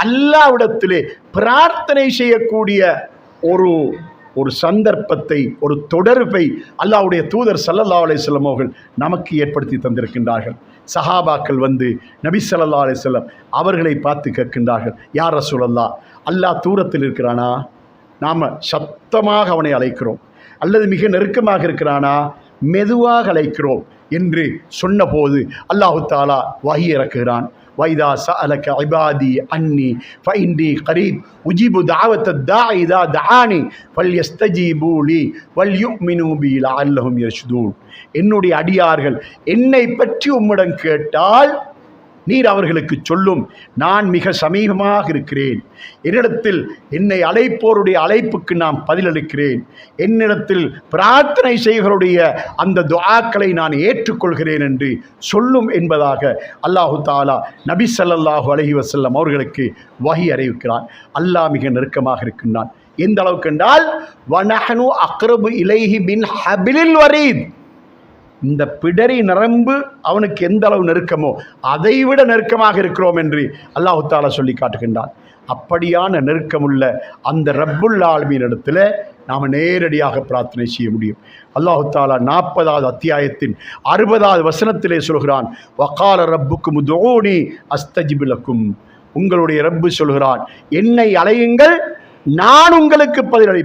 அல்லாஹ்விடத்திலே பிரார்த்தனை செய்யக்கூடிய ஒரு ஒரு சந்தர்ப்பத்தை, ஒரு தொடர்பை அல்லாஹ்வுடைய தூதர் ஸல்லல்லாஹு அலைஹி வஸல்லம் அவர்கள் நமக்கு ஏற்படுத்தி தந்திருக்கின்றார்கள். சஹாபாக்கள் வந்து நபி ஸல்லல்லாஹு அலைஹி வஸல்லம் அவர்களை பார்த்து கேட்கின்றார்கள், யா ரசூலல்லாஹ், அல்லாஹ் தூரத்தில் இருக்கிறானா? நாம் சத்தமாக அவனை அழைக்கிறோம், அல்லது மிக நெருக்கமாக இருக்கிறானா? மெதுவாக அழைக்கிறோம் என்று சொன்னபோது அல்லாஹு தாலா வஹி இறக்குகிறான். வைதா சஅலக இபாதி அன்னி ஃபஇன்னி கரீப் உஜிபு தஅவத தாஇ இதா தஆனி ஃபல்யஸ்தஜீபு லி வல்யுமினு பி லஅல்லஹும் யர்ஷுதூன். என்னுடைய அடியார்கள் என்னை பற்றி உம்மிடம் கேட்டால் நீர் அவர்களுக்கு சொல்லும், நான் மிக சமீபமாக இருக்கிறேன், என்னிடத்தில் என்னை அழைப்போருடைய அழைப்புக்கு நான் பதிலளிக்கிறேன், என்னிடத்தில் பிரார்த்தனை செய்களுடைய அந்த துஆக்களை நான் ஏற்றுக்கொள்கிறேன் என்று சொல்லும் என்பதாக அல்லாஹு தாலா நபி ஸல்லல்லாஹு அலைஹி வஸல்லம் அவர்களுக்கு வஹி அறிவிக்கிறான். அல்லாஹ் மிக நெருக்கமாக இருக்கின்றான். எந்த அளவுக்கு என்றால் வனஹனு அக்ரபு இலைஹி மின் ஹபிலில் வரீத். இந்த பிடரி நரம்பு அவனுக்கு எந்த அளவு நெருக்கமோ அதைவிட நெருக்கமாக இருக்கிறோம் என்று அல்லாஹு தாலா சொல்லி காட்டுகின்றான். அப்படியான நெருக்கமுள்ள அந்த ரப்புல் ஆலமீன் இடத்துல நாம் நேரடியாக பிரார்த்தனை செய்ய முடியும். அல்லாஹு தாலா 40வது அத்தியாயத்தின் 60வது வசனத்திலே சொல்கிறான், வகால ரப்புக்கும் உதுஊனி அஸ்தஜிபு லக்கும். உங்களுடைய ரப்பு சொல்கிறான், என்னை அழையுங்கள், நான் உங்களுக்கு பதிலளிப்பேன்.